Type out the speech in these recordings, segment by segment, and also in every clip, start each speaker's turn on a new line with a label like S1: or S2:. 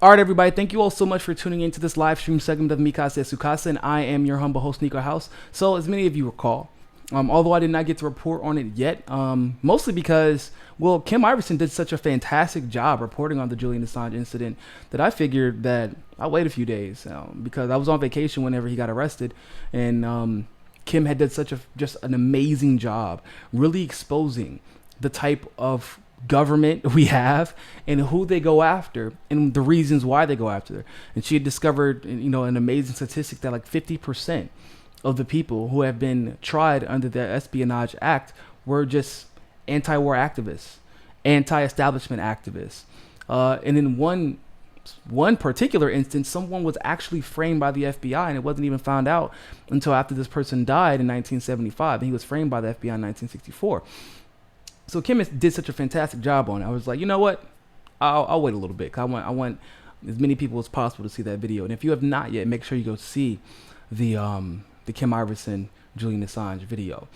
S1: All right, everybody. Thank you all so much for tuning into this live stream segment of Mikasa Sukasa, and I am your humble host, Niko House. So, as many of you recall, although I did not get to report on it yet, mostly because, well, Kim Iverson did such a fantastic job reporting on the Julian Assange incident that I figured that I'll wait a few days because I was on vacation whenever he got arrested, and Kim had did just an amazing job really exposing the type of government we have and who they go after and the reasons why they go after. And she had discovered, an amazing statistic that like 50% of the people who have been tried under the Espionage Act were just anti-war activists, anti-establishment activists. And in one particular instance, someone was actually framed by the FBI, and it wasn't even found out until after this person died in 1975, and he was framed by the FBI in 1964. So Kim did such a fantastic job on it. I was like, you know what? I'll wait a little bit. I want as many people as possible to see that video. And if you have not yet, make sure you go see the Kim Iverson Julian Assange video.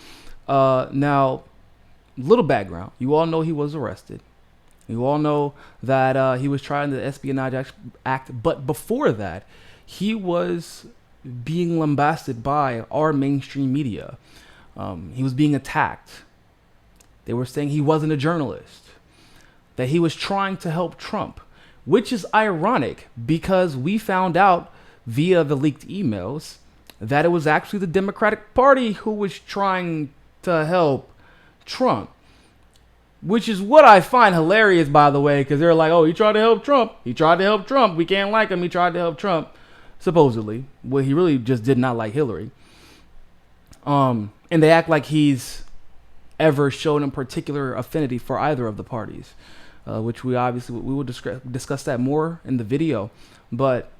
S1: Now, little background. You all know he was arrested. You all know that he was tried under the Espionage Act. But before that, he was being lambasted by our mainstream media. He was being attacked. They were saying he wasn't a journalist, that he was trying to help Trump, which is ironic because we found out via the leaked emails that it was actually the Democratic Party who was trying to help Trump, which is what I find hilarious, by the way, because they're like, oh, he tried to help Trump. He tried to help Trump. We can't like him. He tried to help Trump, supposedly. Well, he really just did not like Hillary. And they act like he's ever shown in particular affinity for either of the parties, which we will discuss that more in the video. But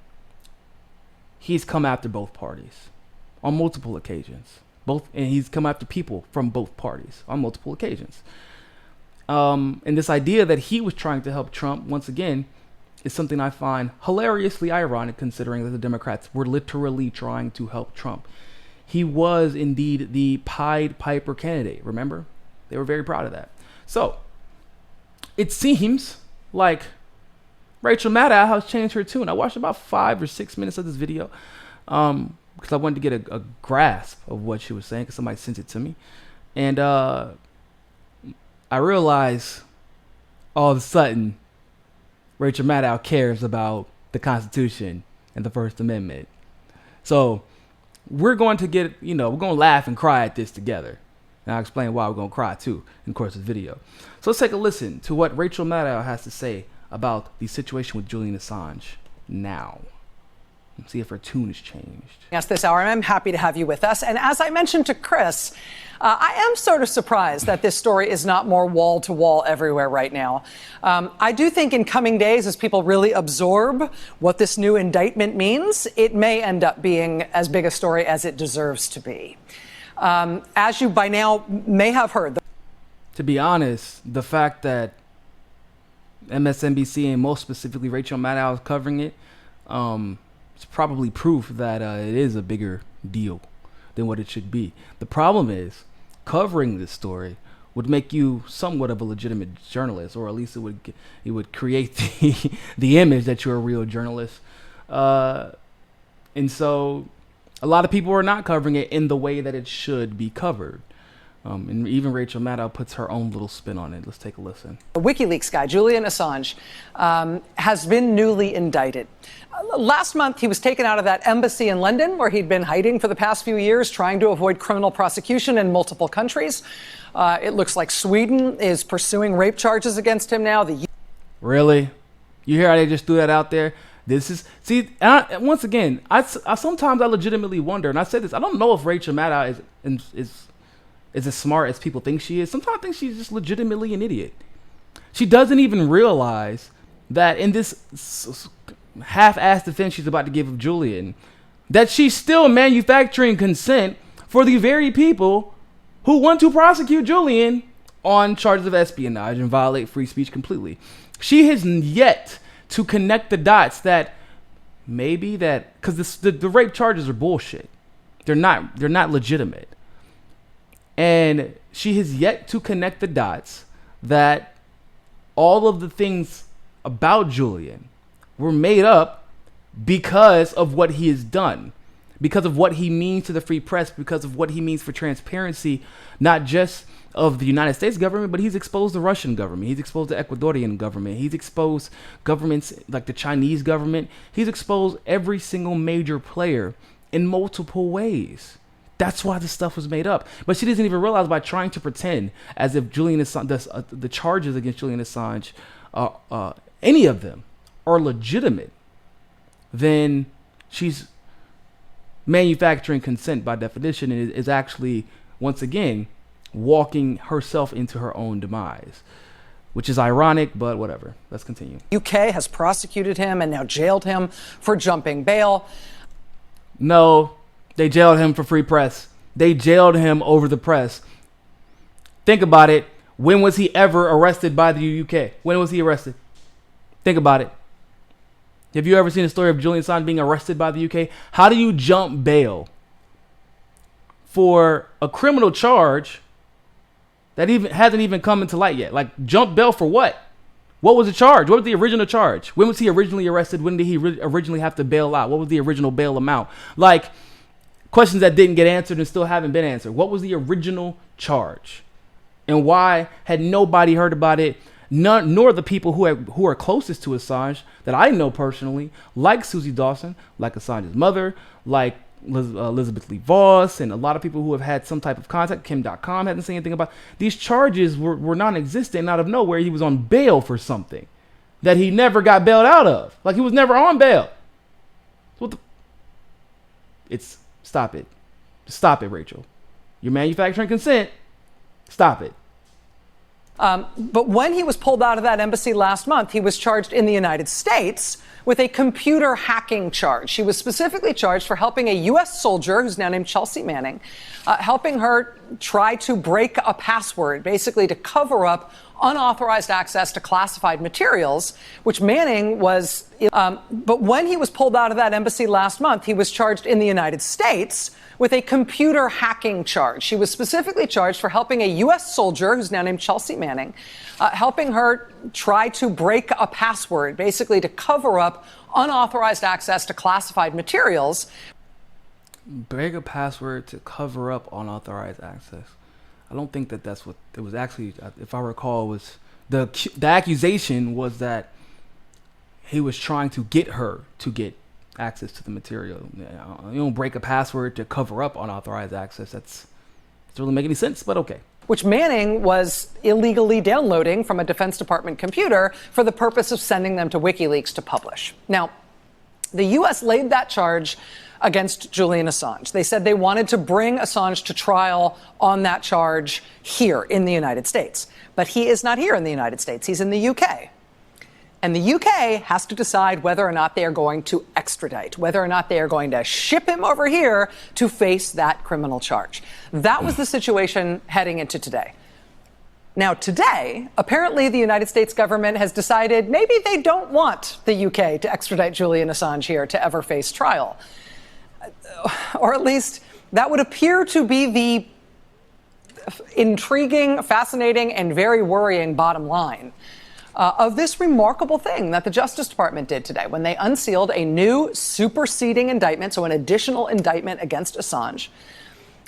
S1: he's come after both parties on multiple occasions, and he's come after people from both parties on multiple occasions. And this idea that he was trying to help Trump, once again, is something I find hilariously ironic, considering that the Democrats were literally trying to help Trump. He was indeed the Pied Piper candidate, remember? They were very proud of that. So, it seems like Rachel Maddow has changed her tune. I watched about 5 or 6 minutes of this video because I wanted to get a grasp of what she was saying because somebody sent it to me. And I realized all of a sudden Rachel Maddow cares about the Constitution and the First Amendment. So, we're going to we're going to laugh and cry at this together. And I'll explain why we're going to cry too in the course of the video. So let's take a listen to what Rachel Maddow has to say about the situation with Julian Assange now. Let's see if her tune has changed.
S2: Yes, this hour, I'm happy to have you with us. And as I mentioned to Chris, I am sort of surprised that this story is not more wall to wall everywhere right now. I do think in coming days, as people really absorb what this new indictment means, it may end up being as big a story as it deserves to be. As you by now may have heard.
S1: To be honest, the fact that MSNBC and most specifically Rachel Maddow is covering it, it's probably proof that it is a bigger deal than what it should be. The problem is covering this story would make you somewhat of a legitimate journalist, or at least it would create the image that you're a real journalist. And so a lot of people are not covering it in the way that it should be covered. And even Rachel Maddow puts her own little spin on it. Let's take a listen.
S2: The WikiLeaks guy, Julian Assange, has been newly indicted. Last month, he was taken out of that embassy in London where he'd been hiding for the past few years, trying to avoid criminal prosecution in multiple countries. It looks like Sweden is pursuing rape charges against him now.
S1: Really? You hear how they just threw that out there? This is, once again, I sometimes I legitimately wonder, and I said this, I don't know if Rachel Maddow is as smart as people think she is. Sometimes I think she's just legitimately an idiot. She doesn't even realize that in this half-assed defense she's about to give of Julian, that she's still manufacturing consent for the very people who want to prosecute Julian on charges of espionage and violate free speech completely. She has yet to connect the dots that maybe that, because the rape charges are bullshit. They're not legitimate. And she has yet to connect the dots that all of the things about Julian were made up because of what he has done, because of what he means to the free press, because of what he means for transparency, not just of the United States government, but he's exposed the Russian government. He's exposed the Ecuadorian government. He's exposed governments like the Chinese government. He's exposed every single major player in multiple ways. That's why this stuff was made up. But she doesn't even realize, by trying to pretend as if Julian Assange, the charges against Julian Assange, any of them are legitimate, then she's manufacturing consent by definition, and is actually, once again, walking herself into her own demise, which is ironic, but whatever. Let's continue.
S2: UK has prosecuted him and now jailed him for jumping bail.
S1: No, they jailed him for free press. They jailed him over the press. Think about it. When was he ever arrested by the UK? When was he arrested? Think about it. Have you ever seen a story of Julian Assange being arrested by the UK? How do you jump bail for a criminal charge that hasn't even come into light yet? Like, jump bail for what? What was the charge? What was the original charge? When was he originally arrested? When did he originally have to bail out? What was the original bail amount? Like, questions that didn't get answered and still haven't been answered. What was the original charge? And why had nobody heard about it? Nor the people who are closest to Assange that I know personally, like Susie Dawson, like Assange's mother, like Elizabeth Lee Voss, and a lot of people who have had some type of contact. Kim.com hadn't said anything about these charges. Were non-existent. Out of nowhere, he was on bail for something that he never got bailed out of. Like, he was never on bail. Stop it. Stop it, Rachel. You're manufacturing consent. Stop it.
S2: But when he was pulled out of that embassy last month, he was charged in the United States with a computer hacking charge. He was specifically charged for helping a U.S. soldier, who's now named Chelsea Manning, helping her try to break a password, basically to cover up unauthorized access to classified materials, which Manning was. But when he was pulled out of that embassy last month, he was charged in the United States with a computer hacking charge. She was specifically charged for helping a U.S. soldier, who's now named Chelsea Manning, helping her try to break a password, basically to cover up unauthorized access to classified materials.
S1: Break a password to cover up unauthorized access. I don't think that's what it was actually. If I recall, was the accusation was that he was trying to get her to get access to the material. You don't break a password to cover up unauthorized access. That doesn't really make any sense, but okay.
S2: Which Manning was illegally downloading from a Defense Department computer for the purpose of sending them to WikiLeaks to publish. Now, the U.S. laid that charge against Julian Assange. They said they wanted to bring Assange to trial on that charge here in the United States. But he is not here in the United States. He's in the UK. And the UK has to decide whether or not they are going to extradite, whether or not they are going to ship him over here to face that criminal charge. That was the situation heading into today. Now, today, apparently the United States government has decided maybe they don't want the UK to extradite Julian Assange here to ever face trial. Or at least that would appear to be the intriguing, fascinating, and very worrying bottom line of this remarkable thing that the Justice Department did today when they unsealed a new superseding indictment, so an additional indictment against Assange.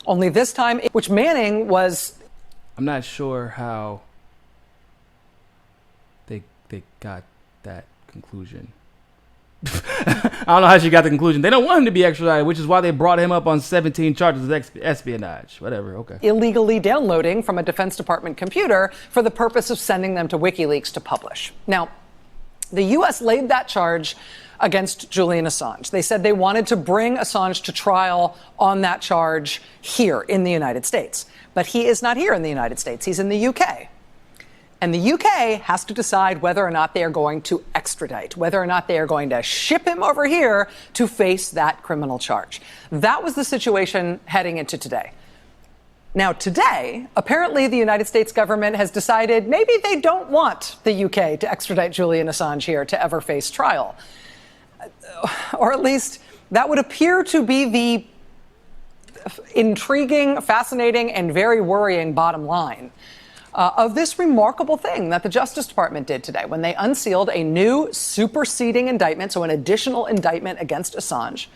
S2: Only this time, which Manning was.
S1: I'm not sure how they got that conclusion. I don't know how she got the conclusion. They don't want him to be extradited, which is why they brought him up on 17 charges of espionage. Whatever, okay.
S2: Illegally downloading from a Defense Department computer for the purpose of sending them to WikiLeaks to publish. Now, the U.S. laid that charge against Julian Assange. They said they wanted to bring Assange to trial on that charge here in the United States. But he is not here in the United States. He's in the UK. And the UK has to decide whether or not they are going to extradite, whether or not they are going to ship him over here to face that criminal charge. That was the situation heading into today. Now, today, apparently the United States government has decided maybe they don't want the UK to extradite Julian Assange here to ever face trial. Or at least that would appear to be the intriguing, fascinating, and very worrying bottom line of this remarkable thing that the Justice Department did today when they unsealed a new superseding indictment, so an additional indictment against Assange.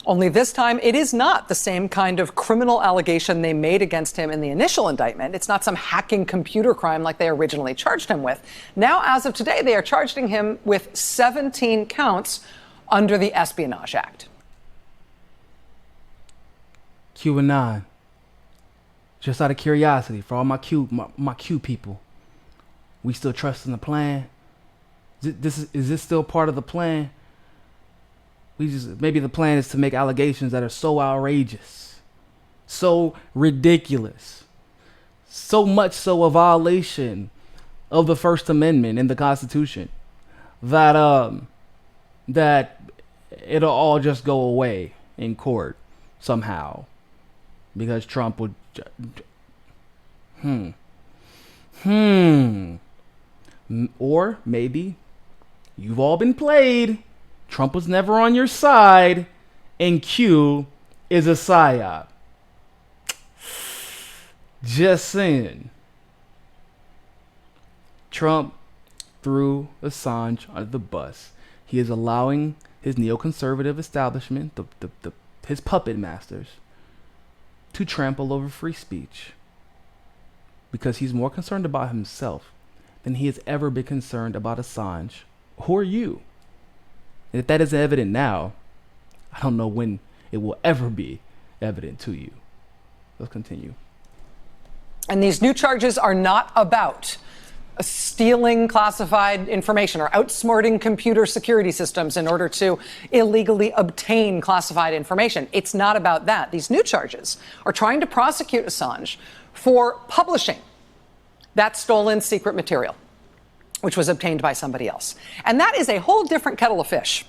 S2: Only this time, it is not the same kind of criminal allegation they made against him in the initial indictment. It's not some hacking computer crime like they originally charged him with. Now, as of today, they are charging him with 17 counts under the Espionage Act.
S1: QAnon. Just out of curiosity, for all my Q people, we still trust in the plan? Is this still part of the plan? Maybe the plan is to make allegations that are so outrageous, so ridiculous, so much so a violation of the First Amendment in the Constitution that that it'll all just go away in court somehow because Trump would. Or maybe you've all been played. Trump was never on your side, and Q is a psyop. Just saying. Trump threw Assange under the bus. He is allowing his neoconservative establishment, his puppet masters, to trample over free speech because he's more concerned about himself than he has ever been concerned about Assange or you. And if that isn't evident now, I don't know when it will ever be evident to you. Let's continue.
S2: And these new charges are not about stealing classified information or outsmarting computer security systems in order to illegally obtain classified information. It's not about that. These new charges are trying to prosecute Assange for publishing that stolen secret material, which was obtained by somebody else. And that is a whole different kettle of fish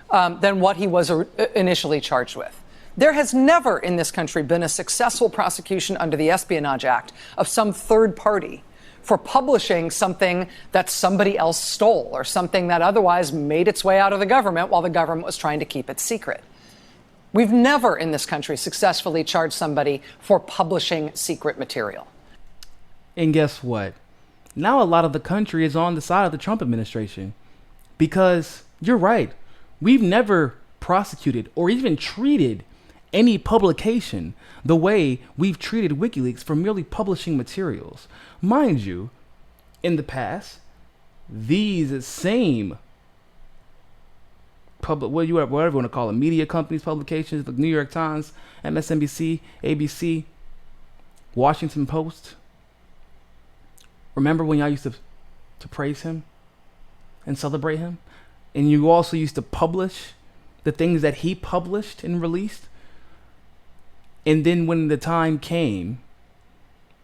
S2: than what he was initially charged with. There has never in this country been a successful prosecution under the Espionage Act of some third party for publishing something that somebody else stole or something that otherwise made its way out of the government while the government was trying to keep it secret. We've never in this country successfully charged somebody for publishing secret material.
S1: And guess what? Now a lot of the country is on the side of the Trump administration because you're right. We've never prosecuted or even treated any publication the way we've treated WikiLeaks for merely publishing materials. Mind you, in the past, these same whatever you want to call them, media companies, publications, like New York Times, MSNBC, ABC, Washington Post. Remember when y'all used to praise him and celebrate him? And you also used to publish the things that he published and released? And then when the time came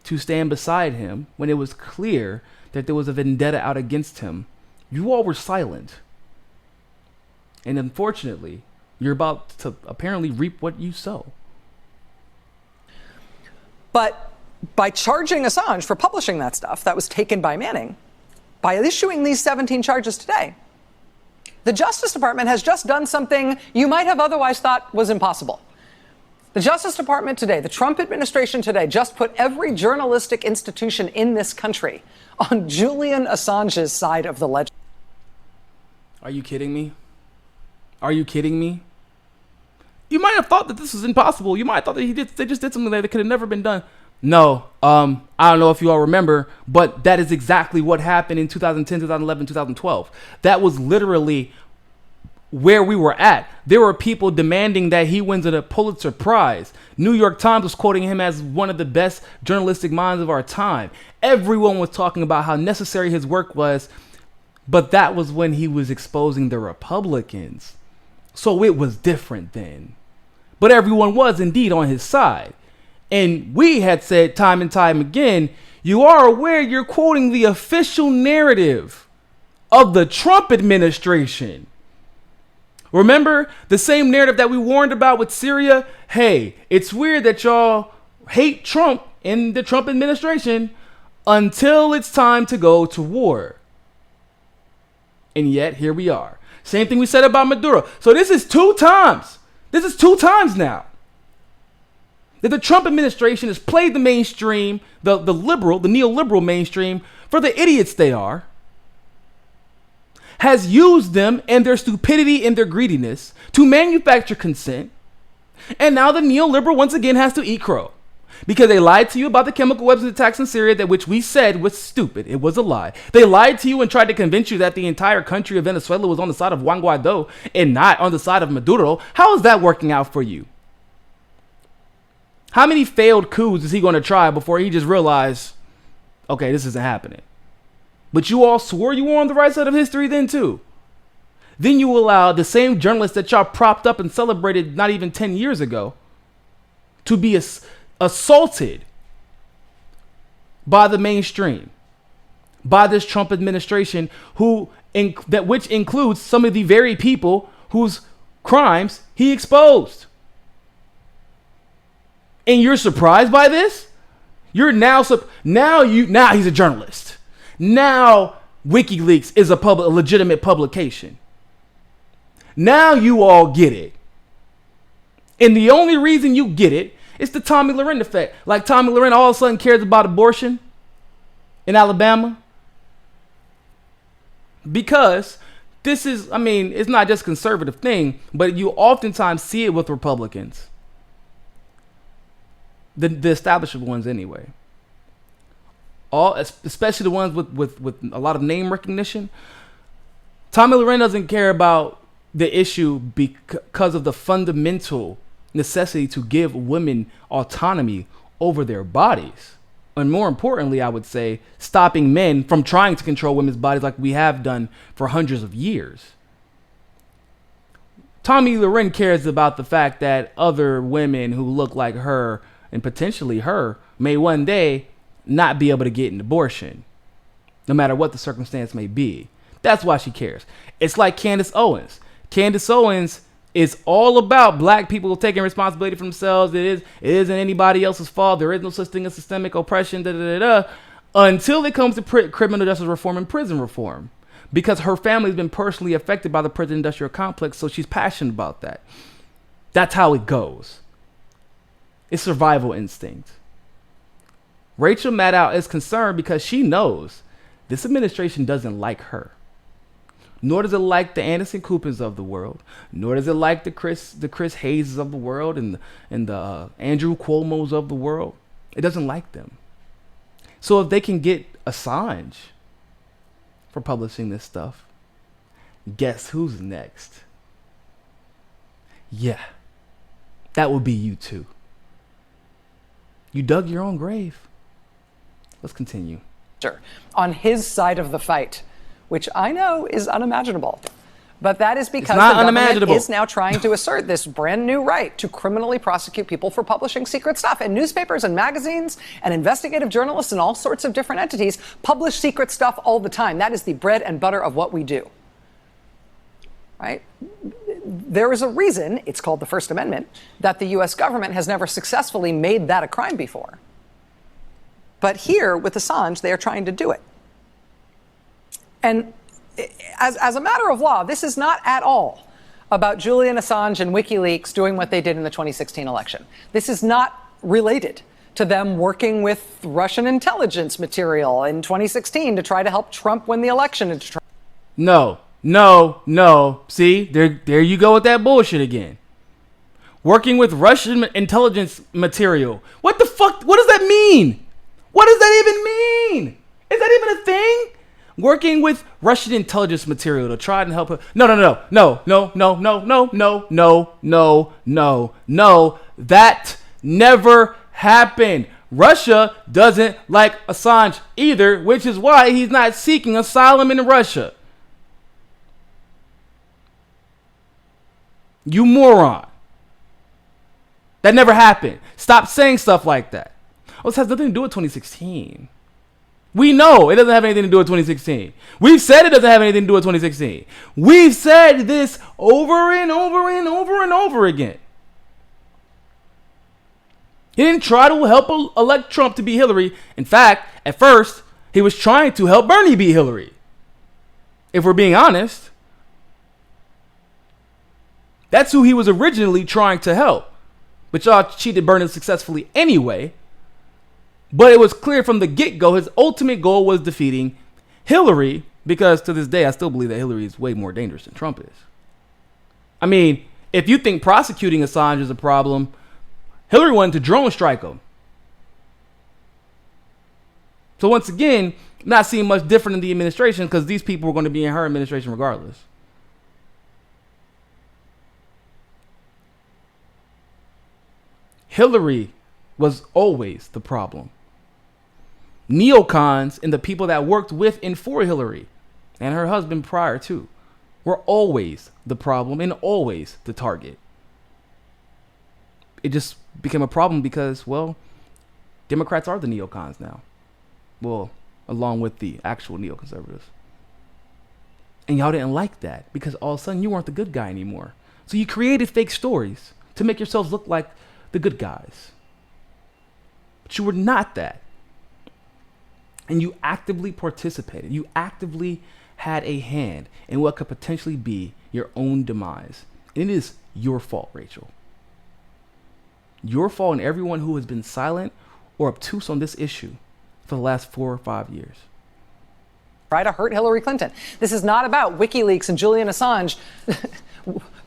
S1: to stand beside him, when it was clear that there was a vendetta out against him, you all were silent. And unfortunately, you're about to apparently reap what you sow.
S2: But by charging Assange for publishing that stuff that was taken by Manning, by issuing these 17 charges today, the Justice Department has just done something you might have otherwise thought was impossible. The Justice Department today, the Trump administration today, just put every journalistic institution in this country on Julian Assange's side of the ledger.
S1: Are you kidding me? Are you kidding me? You might have thought that this was impossible. You might have thought that they just did something that could have never been done. No, I don't know if you all remember, but that is exactly what happened in 2010, 2011, 2012. That was literally where we were at. There were people demanding that he wins a Pulitzer Prize. New York Times was quoting him as one of the best journalistic minds of our time. Everyone was talking about how necessary his work was, but that was when he was exposing the Republicans. So it was different then. But everyone was indeed on his side. And we had said time and time again, you are aware you're quoting the official narrative of the Trump administration. Remember the same narrative that we warned about with Syria? Hey, it's weird that y'all hate Trump in the Trump administration until it's time to go to war. And yet here we are. Same thing we said about Maduro. So this is two times. This is two times now that the Trump administration has played the mainstream, the neoliberal mainstream, for the idiots they are, has used them and their stupidity and their greediness to manufacture consent, and now the neoliberal once again has to eat crow. Because they lied to you about the chemical weapons attacks in Syria, that which we said was stupid. It was a lie. They lied to you and tried to convince you that the entire country of Venezuela was on the side of Juan Guaido and not on the side of Maduro. How is that working out for you? How many failed coups is he going to try before he just realized, okay, this isn't happening? But you all swore you were on the right side of history then too. Then you allow the same journalists that y'all propped up and celebrated not even 10 years ago to be assaulted by the mainstream, by this Trump administration, which includes some of the very people whose crimes he exposed. And you're surprised by this? You're now he's a journalist. Now WikiLeaks is a legitimate publication. Now you all get it. And the only reason you get it is the Tommy Loren effect. Like Tommy Loren all of a sudden cares about abortion in Alabama. Because this is, it's not just a conservative thing, but you oftentimes see it with Republicans. The establishment ones anyway. Especially the ones with a lot of name recognition. Tommy Loren doesn't care about the issue because of the fundamental necessity to give women autonomy over their bodies. And more importantly, I would say, stopping men from trying to control women's bodies like we have done for hundreds of years. Tommy Loren cares about the fact that other women who look like her and potentially her may one day not be able to get an abortion, no matter what the circumstance may be. That's why she cares. It's like Candace Owens. Candace Owens is all about black people taking responsibility for themselves. It isn't anybody else's fault. There is no such thing as systemic oppression, until it comes to criminal justice reform and prison reform. Because her family's been personally affected by the prison industrial complex, so she's passionate about that. That's how it goes. It's survival instinct. Rachel Maddow is concerned because she knows this administration doesn't like her. Nor does it like the Anderson Coopers of the world. Nor does it like the Chris Hayes of the world and the Andrew Cuomo's of the world. It doesn't like them. So if they can get Assange for publishing this stuff, guess who's next? Yeah, that would be you too. You dug your own grave. Let's continue.
S2: On his side of the fight, which I know is unimaginable. But that is because the government is now trying to assert this brand new right to criminally prosecute people for publishing secret stuff. And newspapers and magazines and investigative journalists and all sorts of different entities publish secret stuff all the time. That is the bread and butter of what we do. Right? There is a reason, it's called the First Amendment, that the U.S. government has never successfully made that a crime before. But here, with Assange, they are trying to do it. And as a matter of law, this is not at all about Julian Assange and WikiLeaks doing what they did in the 2016 election. This is not related to them working with Russian intelligence material in 2016 to try to help Trump win the election.
S1: No. See, there you go with that bullshit again. Working with Russian intelligence material. What the fuck? What does that mean? What does that even mean? Is that even a thing? Working with Russian intelligence material to try and help her. No. That never happened. Russia doesn't like Assange either, which is why he's not seeking asylum in Russia. You moron. That never happened. Stop saying stuff like that. Oh, this has nothing to do with 2016. We know it doesn't have anything to do with 2016. We've said it doesn't have anything to do with 2016. We've said this over and over again. He didn't try to help elect Trump to beat Hillary. In fact, at first, he was trying to help Bernie beat Hillary. If we're being honest. That's who he was originally trying to help. but y'all cheated Bernard successfully anyway. But it was clear from the get-go, his ultimate goal was defeating Hillary, because to this day, I still believe that Hillary is way more dangerous than Trump is. I mean, if you think prosecuting Assange is a problem, Hillary wanted to drone strike him. So once again, not seeing much different in the administration, because these people were going to be in her administration regardless. Hillary was always the problem. Neocons and the people that worked with and for Hillary and her husband prior to were always the problem and always the target. It just became a problem because, well, Democrats are the neocons now. Well, along with the actual neoconservatives. And y'all didn't like that because all of a sudden you weren't the good guy anymore. So you created fake stories to make yourselves look like the good guys. But you were not that. And you actively participated. You actively had a hand in what could potentially be your own demise. And it is your fault, Rachel. Your fault and everyone who has been silent or obtuse on this issue for the last 4 or 5 years.
S2: Try to hurt Hillary Clinton. This is not about WikiLeaks and Julian Assange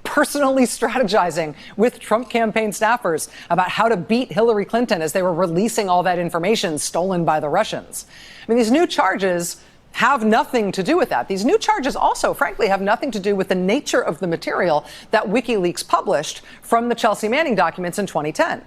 S2: personally strategizing with Trump campaign staffers about how to beat Hillary Clinton as they were releasing all that information stolen by the Russians. I mean, these new charges have nothing to do with that. These new charges also, frankly, have nothing to do with the nature of the material that WikiLeaks published from the Chelsea Manning documents in 2010.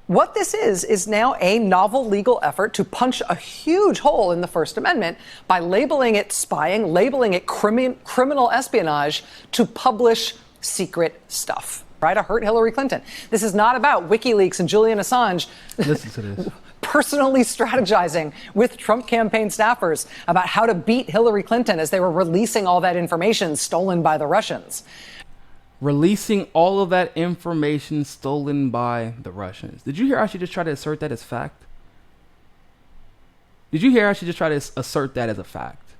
S2: What this is now a novel legal effort to punch a huge hole in the First Amendment by labeling it spying, labeling it criminal espionage to publish secret stuff. Try to hurt Hillary Clinton. This is not about WikiLeaks and Julian Assange
S1: Listen to this.
S2: personally strategizing with Trump campaign staffers about how to beat Hillary Clinton as they were releasing all that information stolen by the Russians.
S1: Releasing all of that information stolen by the Russians. Did you hear how she just tried to assert that as fact? Did you hear how she just tried to assert that as a fact?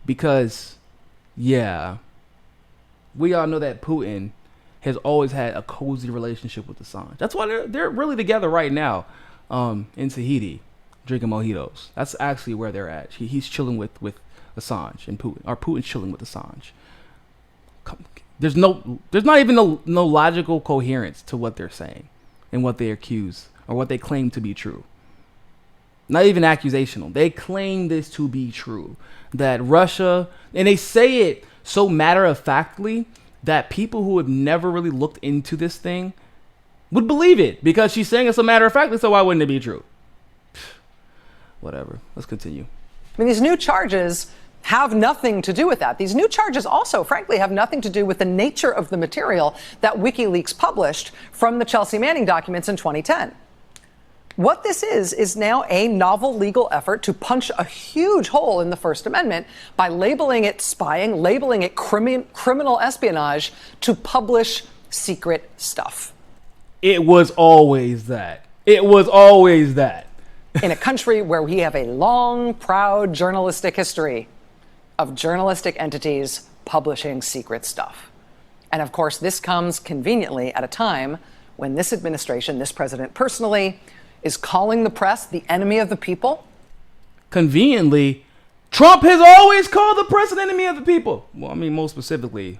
S1: Because, yeah, we all know that Putin has always had a cozy relationship with Assange. That's why they're really together right now in Tahiti, drinking mojitos. That's actually where they're at. He's chilling with Assange and Putin, or Putin's chilling with Assange. There's not even no logical coherence to what they're saying and what they accuse or what they claim to be true. Not even accusational. They claim this to be true. That Russia, and they say it so matter-of-factly that people who have never really looked into this thing would believe it because she's saying it so matter-of-factly, so why wouldn't it be true? Whatever. Let's continue.
S2: I mean, these new charges have nothing to do with that. These new charges also, frankly, have nothing to do with the nature of the material that WikiLeaks published from the Chelsea Manning documents in 2010. What this is now a novel legal effort to punch a huge hole in the First Amendment by labeling it spying, labeling it criminal espionage to publish secret stuff.
S1: It was always that. It was always that.
S2: In a country where we have a long, proud journalistic history of journalistic entities publishing secret stuff. And of course, this comes conveniently at a time when this administration, this president personally, is calling the press the enemy of the people.
S1: Conveniently, Trump has always called the press an enemy of the people. Well, I mean, most specifically,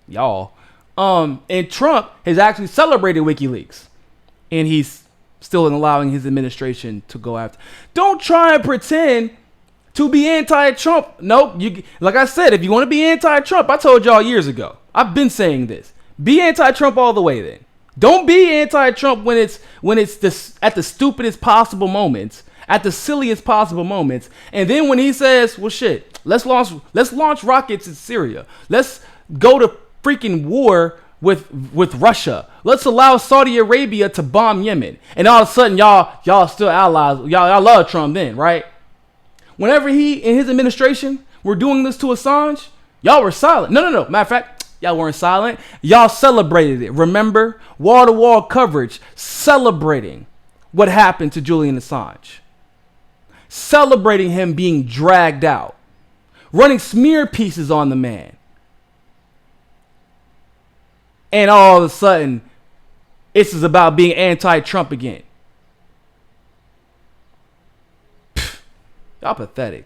S1: y'all. And Trump has actually celebrated WikiLeaks. And he's still allowing his administration to go after. Don't try and pretend to be anti-Trump. Nope. Like I said, if you want to be anti-Trump, I told y'all years ago. I've been saying this. Be anti-Trump all the way then. Don't be anti-Trump when it's at the stupidest possible moments, at the silliest possible moments. And then when he says, well, shit, let's launch rockets in Syria. Let's go to freaking war with Russia. Let's allow Saudi Arabia to bomb Yemen. And all of a sudden, y'all still allies. Y'all love Trump then, right? Whenever he and his administration were doing this to Assange, y'all were silent. No. Matter of fact, y'all weren't silent. Y'all celebrated it. Remember? Wall-to-wall coverage celebrating what happened to Julian Assange. Celebrating him being dragged out. Running smear pieces on the man. And all of a sudden, This is about being anti-Trump again. Y'all pathetic.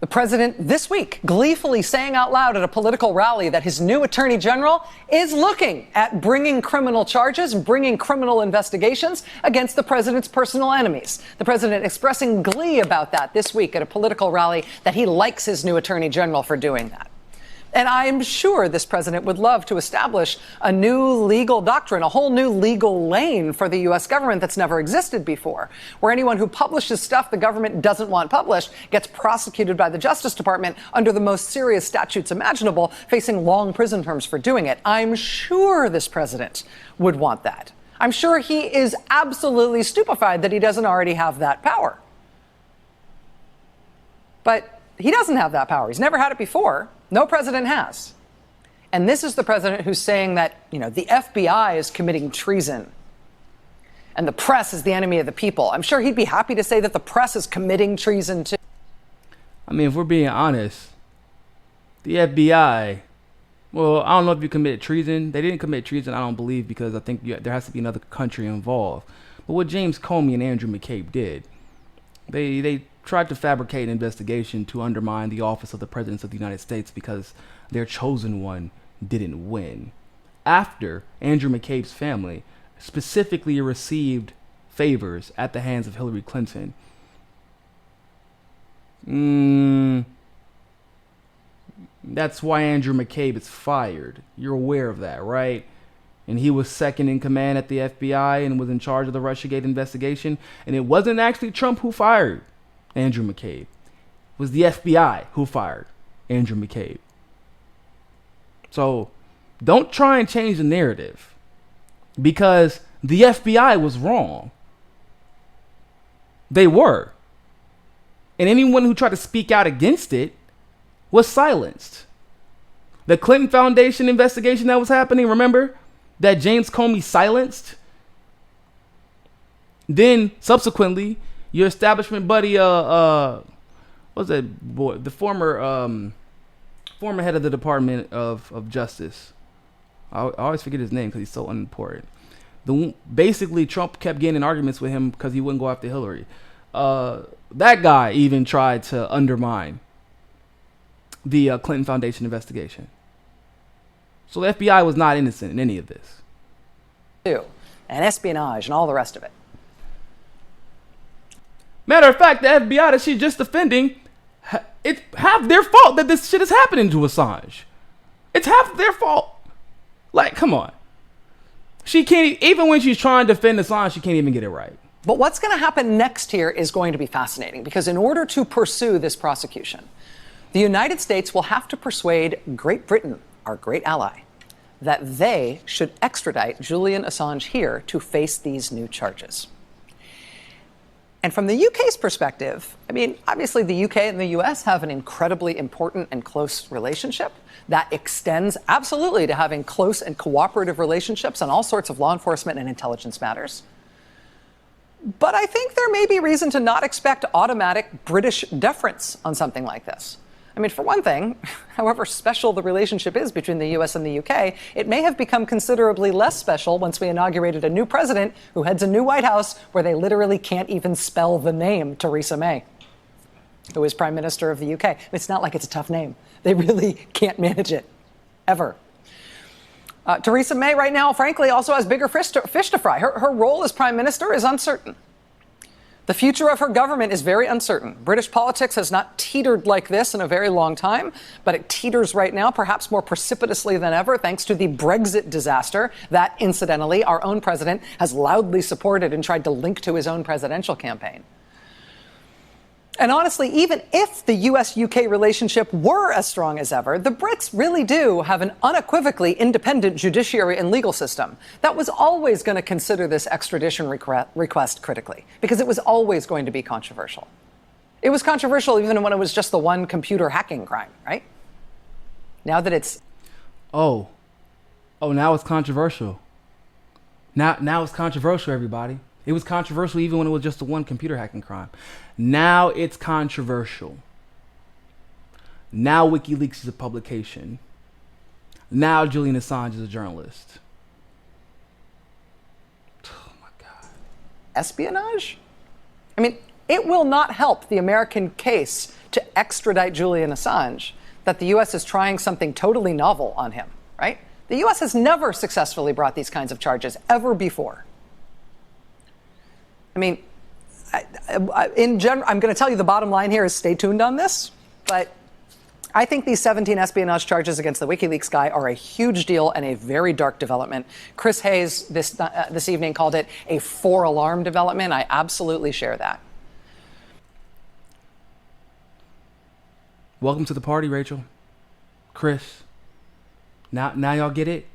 S2: The president this week gleefully saying out loud at a political rally that his new attorney general is looking at bringing criminal charges, bringing criminal investigations against the president's personal enemies. The president expressing glee about that this week at a political rally, that he likes his new attorney general for doing that. And I'm sure this president would love to establish a new legal doctrine, a whole new legal lane for the U.S. government that's never existed before, where anyone who publishes stuff the government doesn't want published gets prosecuted by the Justice Department under the most serious statutes imaginable, facing long prison terms for doing it. I'm sure this president would want that. I'm sure he is absolutely stupefied that he doesn't already have that power. But he doesn't have that power. He's never had it before. No president has. And this is the president who's saying that, the FBI is committing treason and the press is the enemy of the people. I'm sure he'd be happy to say that the press is committing treason too.
S1: I mean, if we're being honest, the FBI, well, I don't know if you committed treason. They didn't commit treason, I don't believe, because I think there has to be another country involved. But what James Comey and Andrew McCabe did, they tried to fabricate an investigation to undermine the office of the President of the United States because their chosen one didn't win. After Andrew McCabe's family specifically received favors at the hands of Hillary Clinton. That's why Andrew McCabe is fired. You're aware of that, right? And he was second in command at the FBI and was in charge of the Russiagate investigation. And it wasn't actually Trump who fired Andrew McCabe. It was the FBI who fired Andrew McCabe. So don't try and change the narrative, because the FBI was wrong. They were. And anyone who tried to speak out against it was silenced. The Clinton Foundation investigation that was happening, remember? That James Comey silenced? Then, subsequently, your establishment buddy, what's that boy? The former head of the Department of Justice. I always forget his name because he's so unimportant. Basically, Trump kept getting in arguments with him because he wouldn't go after Hillary. That guy even tried to undermine the Clinton Foundation investigation. So the FBI was not innocent in any of this.
S2: And espionage and all the rest of it.
S1: Matter of fact, the FBI that she's just defending, it's half their fault that this shit is happening to Assange. It's half their fault. Like, come on. She can't, even when she's trying to defend Assange, she can't even get it right.
S2: But what's going to happen next here is going to be fascinating, because in order to pursue this prosecution, the United States will have to persuade Great Britain, our great ally, that they should extradite Julian Assange here to face these new charges. And from the UK's perspective, I mean, obviously the UK and the US have an incredibly important and close relationship that extends absolutely to having close and cooperative relationships on all sorts of law enforcement and intelligence matters. But I think there may be reason to not expect automatic British deference on something like this. I mean, for one thing, however special the relationship is between the US and the UK, it may have become considerably less special once we inaugurated a new president who heads a new White House where they literally can't even spell the name Theresa May, who is Prime Minister of the UK. It's not like it's a tough name. They really can't manage it, ever. Theresa May right now, frankly, also has bigger fish to fry. Her role as Prime Minister is uncertain. The future of her government is very uncertain. British politics has not teetered like this in a very long time, but it teeters right now, perhaps more precipitously than ever, thanks to the Brexit disaster that, incidentally, our own president has loudly supported and tried to link to his own presidential campaign. And honestly, even if the US-UK relationship were as strong as ever, the Brits really do have an unequivocally independent judiciary and legal system that was always going to consider this extradition request critically, because it was always going to be controversial. It was controversial even when it was just the one computer hacking crime, right? Now that it's...
S1: Oh, now it's controversial. Now it's controversial, everybody. It was controversial even when it was just the one computer hacking crime. Now it's controversial. Now WikiLeaks is a publication. Now Julian Assange is a journalist.
S2: espionage? I mean, it will not help the American case to extradite Julian Assange that the U.S. is trying something totally novel on him, right? The U.S. has never successfully brought these kinds of charges ever before. I mean, in general, I'm going to tell you the bottom line here is stay tuned on this, but I think these 17 espionage charges against the WikiLeaks guy are a huge deal and a very dark development. Chris Hayes this evening called it a 4-alarm development. I absolutely share that.
S1: Welcome to the party, Rachel. Chris. Now y'all get it?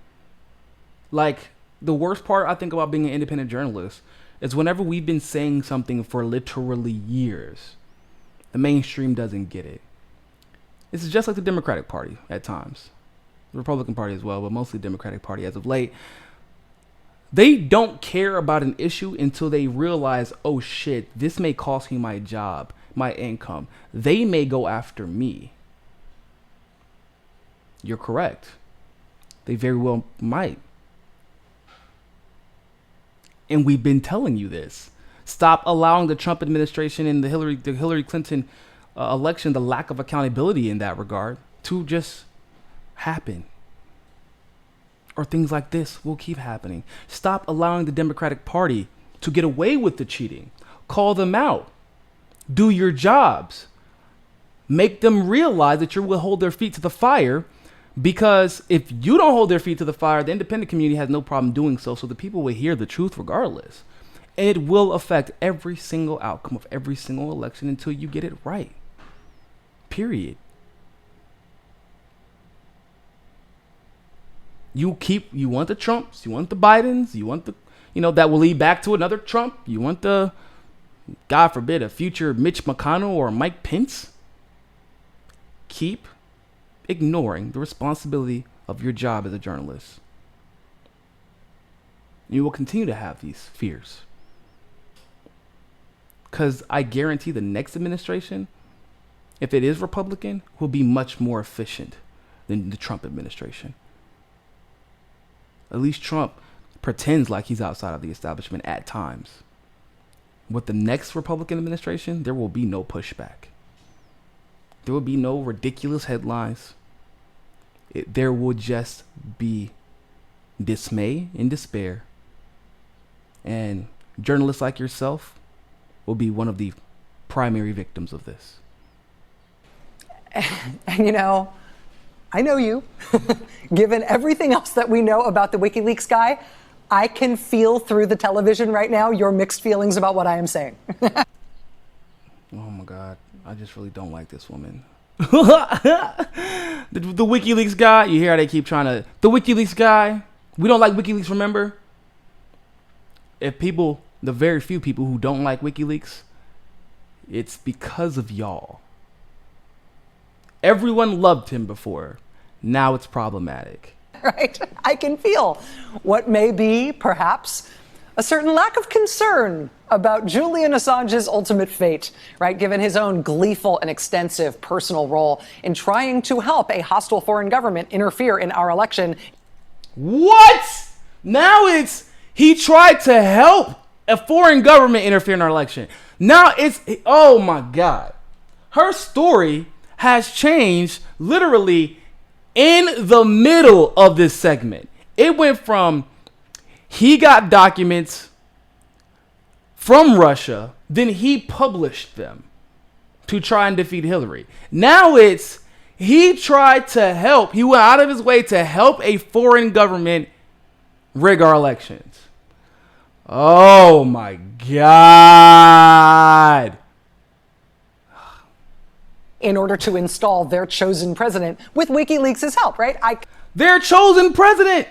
S1: Like, the worst part I think about being an independent journalist is whenever we've been saying something for literally years, the mainstream doesn't get it. This is just like the Democratic Party at times. The Republican Party as well, but mostly the Democratic Party as of late. They don't care about an issue until they realize, oh shit, this may cost me my job, my income. They may go after me. You're correct. They very well might. And we've been telling you this. Stop allowing the Trump administration and the Hillary Clinton election, the lack of accountability in that regard, to just happen. Or things like this will keep happening. Stop allowing the Democratic Party to get away with the cheating. Call them out. Do your jobs. Make them realize that you will hold their feet to the fire, because if you don't hold their feet to the fire, the independent community has no problem doing so. So the people will hear the truth regardless. And it will affect every single outcome of every single election until you get it right. Period. You want the Trumps, you want the Bidens, you want the, that will lead back to another Trump. You want the, God forbid, a future Mitch McConnell or Mike Pence. Keep ignoring the responsibility of your job as a journalist. You will continue to have these fears. Because I guarantee the next administration, if it is Republican, will be much more efficient than the Trump administration. At least Trump pretends like he's outside of the establishment at times. With the next Republican administration, there will be no pushback. There will be no ridiculous headlines. There will just be dismay and despair. And journalists like yourself will be one of the primary victims of this.
S2: And I know you. Given everything else that we know about the WikiLeaks guy, I can feel through the television right now your mixed feelings about what I am saying.
S1: Oh my God. I just really don't like this woman. the WikiLeaks guy, you hear how they keep trying to... The WikiLeaks guy, we don't like WikiLeaks, remember? If people, the very few people who don't like WikiLeaks, it's because of y'all. Everyone loved him before. Now it's problematic.
S2: Right? I can feel what may be, perhaps, a certain lack of concern about Julian Assange's ultimate fate, right? Given his own gleeful and extensive personal role in trying to help a hostile foreign government interfere in our election.
S1: What? Now it's he tried to help a foreign government interfere in our election. Now it's, oh my God. Her story has changed literally in the middle of this segment. It went from he got documents from Russia, then he published them to try and defeat Hillary. Now it's he tried to help. He went out of his way to help a foreign government rig our elections. Oh my God.
S2: In order to install their chosen president with WikiLeaks' help, right?
S1: Their chosen president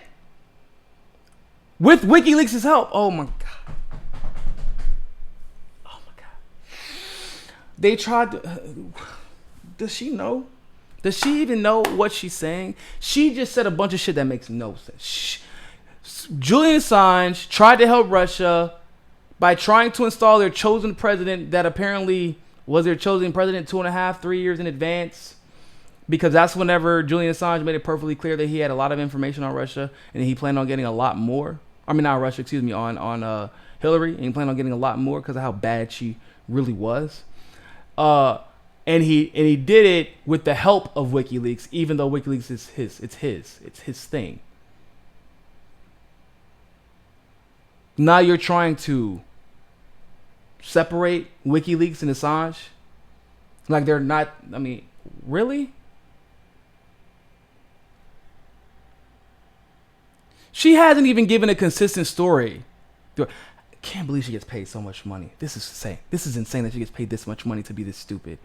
S1: with WikiLeaks' help. Oh my God. Oh my God. They tried to... does she know? Does she even know what she's saying? She just said a bunch of shit that makes no sense. Julian Assange tried to help Russia by trying to install their chosen president that apparently was their chosen president 2.5, 3 years in advance, because that's whenever Julian Assange made it perfectly clear that he had a lot of information on Russia and he planned on getting a lot more. I mean, not Russia, excuse me, on Hillary, and he planned on getting a lot more because of how bad she really was. And he did it with the help of WikiLeaks, even though WikiLeaks is it's his thing. Now you're trying to separate WikiLeaks and Assange, like they're not. I mean, really? She hasn't even given a consistent story. I can't believe she gets paid so much money. This is insane. This is insane that she gets paid this much money to be this stupid.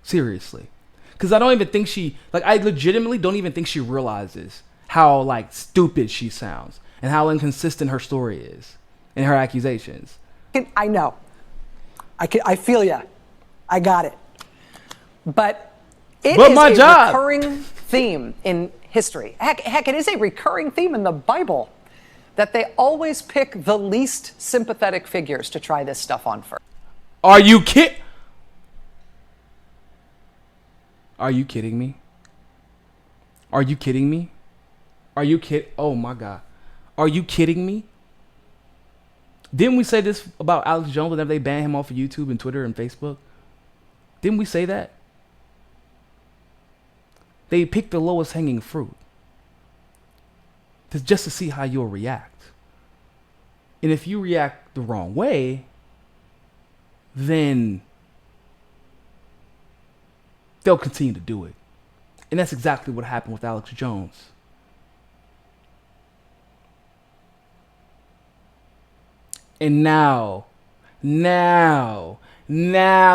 S1: Seriously. Because I don't even think I legitimately don't even think she realizes how, like, stupid she sounds and how inconsistent her story is and her accusations.
S2: I know. I feel ya. I got it. But it is
S1: my
S2: a
S1: job.
S2: recurring theme in history. Heck, it is a recurring theme in the Bible that they always pick the least sympathetic figures to try this stuff on first.
S1: Are you kidding? Are you kidding me? Are you kidding me? Are you kidding? Oh my God. Are you kidding me? Didn't we say this about Alex Jones whenever they banned him off of YouTube and Twitter and Facebook? Didn't we say that? They picked the lowest hanging fruit just to see how you'll react. And if you react the wrong way, then they'll continue to do it. And that's exactly what happened with Alex Jones. And now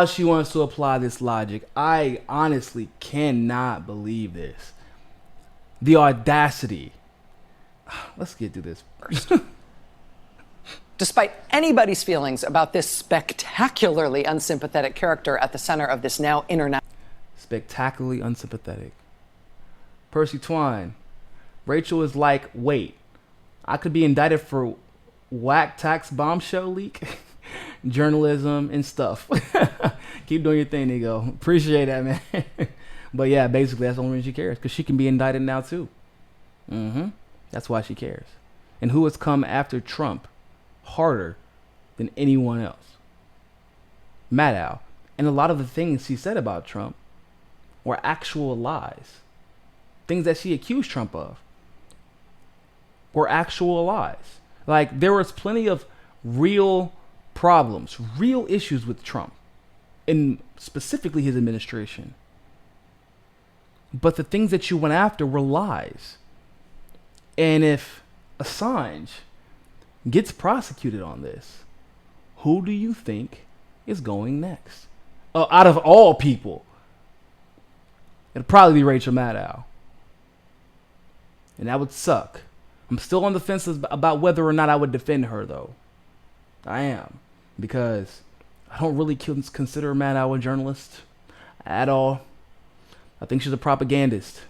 S1: she wants to apply this logic. I honestly cannot believe this. The audacity. Let's get to this first.
S2: Despite anybody's feelings about this spectacularly unsympathetic character at the center of this now international...
S1: Spectacularly unsympathetic. Percy Twine. Rachel is like, wait, I could be indicted for whack tax bombshell leak, journalism and stuff. Keep doing your thing, Niko. Appreciate that, man. But yeah, basically that's the only reason she cares, because she can be indicted now too. That's why she cares. And who has come after Trump harder than anyone else? Maddow. And a lot of the things he said about Trump were actual lies. Things that she accused Trump of were actual lies. Like, there was plenty of real problems, real issues with Trump, and specifically his administration. But the things that you went after were lies. And if Assange gets prosecuted on this, who do you think is going next? Out of all people, it'll probably be Rachel Maddow. And that would suck. I'm still on the fence about whether or not I would defend her, though. I am. Because I don't really consider Maddow a journalist at all. I think she's a propagandist.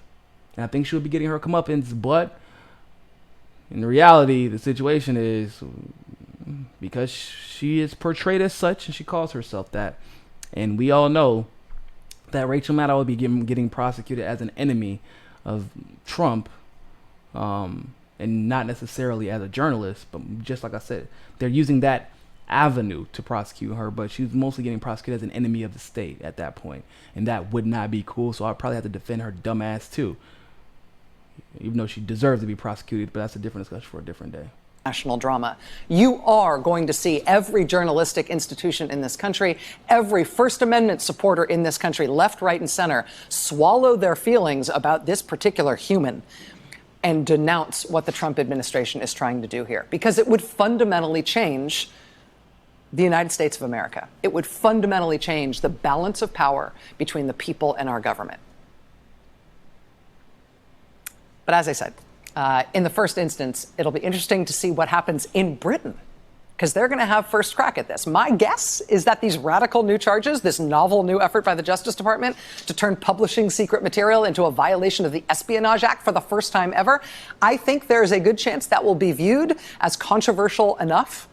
S1: And I think she'll be getting her comeuppance, but in reality, the situation is because she is portrayed as such and she calls herself that. And we all know that Rachel Maddow will be getting prosecuted as an enemy of Trump, and not necessarily as a journalist, but just like I said, they're using that avenue to prosecute her, but she's mostly getting prosecuted as an enemy of the state at that point, and that would not be cool. So I'd probably have to defend her dumb ass too, even though she deserves to be prosecuted, but that's a different discussion for a different day.
S2: National drama. You are going to see every journalistic institution in this country, every First Amendment supporter in this country, left, right, and center, swallow their feelings about this particular human and denounce what the Trump administration is trying to do here, because it would fundamentally change the United States of America. It would fundamentally change the balance of power between the people and our government. But as I said, in the first instance, it'll be interesting to see what happens in Britain, because they're going to have first crack at this. My guess is that these radical new charges, this novel new effort by the Justice Department to turn publishing secret material into a violation of the Espionage Act for the first time ever, I think there is a good chance that will be viewed as controversial enough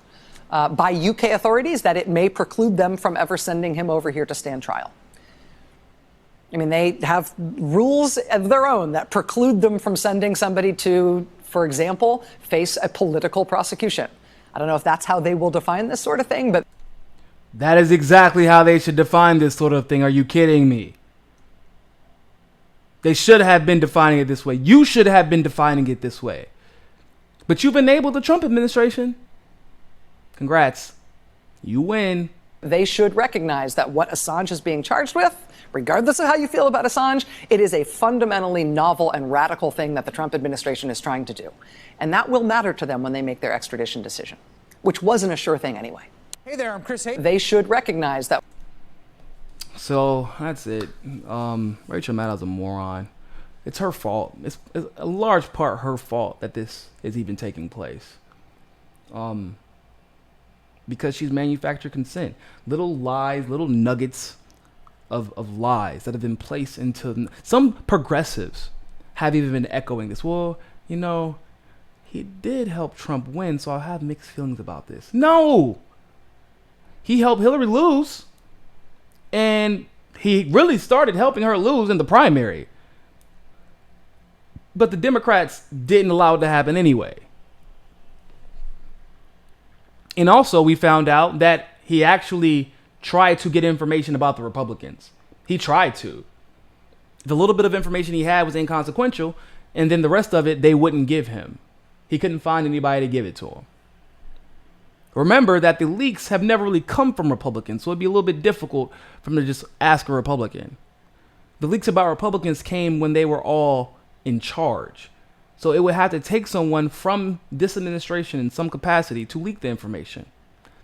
S2: by UK authorities that it may preclude them from ever sending him over here to stand trial. I mean, they have rules of their own that preclude them from sending somebody to, for example, face a political prosecution. I don't know if that's how they will define this sort of thing, but
S1: that is exactly how they should define this sort of thing. Are you kidding me? They should have been defining it this way. You should have been defining it this way. But you've enabled the Trump administration. Congrats. You win.
S2: they should recognize that what Assange is being charged with, regardless of how you feel about Assange, it is a fundamentally novel and radical thing that the Trump administration is trying to do. And that will matter to them when they make their extradition decision, which wasn't a sure thing anyway.
S3: Hey there, I'm Chris Hayden.
S2: They should recognize that.
S1: So that's it. Rachel Maddow's a moron. It's her fault. It's a large part her fault that this is even taking place. Because she's manufactured consent. Little lies, little nuggets of lies that have been placed into... Some progressives have even been echoing this. Well, you know, he did help Trump win, so I'll have mixed feelings about this. No! He helped Hillary lose. And he really started helping her lose in the primary. But the Democrats didn't allow it to happen anyway. And also, we found out that he actually tried to get information about the Republicans. He tried to. The little bit of information he had was inconsequential, and then the rest of it, they wouldn't give him. He couldn't find anybody to give it to him. Remember that the leaks have never really come from Republicans, so it'd be a little bit difficult for them to just ask a Republican. The leaks about Republicans came when they were all in charge. So it would have to take someone from this administration in some capacity to leak the information.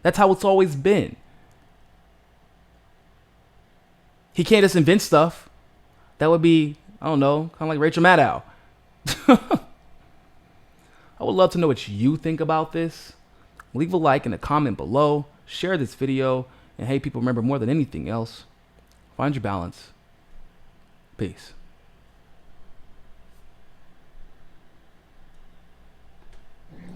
S1: That's how it's always been. He can't just invent stuff. That would be, I don't know, kind of like Rachel Maddow. I would love to know what you think about this. Leave a like and a comment below. Share this video. And hey, people, remember, more than anything else, find your balance. Peace.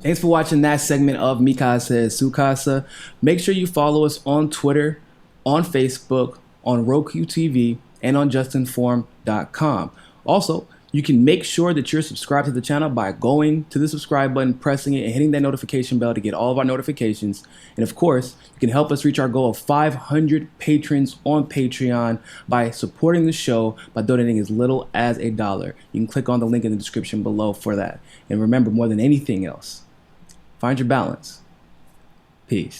S1: Thanks for watching that segment of Mika Says Su Casa. Make sure you follow us on Twitter, on Facebook, on Roku TV, and on JustNForm.com. Also, you can make sure that you're subscribed to the channel by going to the subscribe button, pressing it, and hitting that notification bell to get all of our notifications. And of course, you can help us reach our goal of 500 patrons on Patreon by supporting the show by donating as little as $1. You can click on the link in the description below for that. And remember, more than anything else, find your balance. Peace.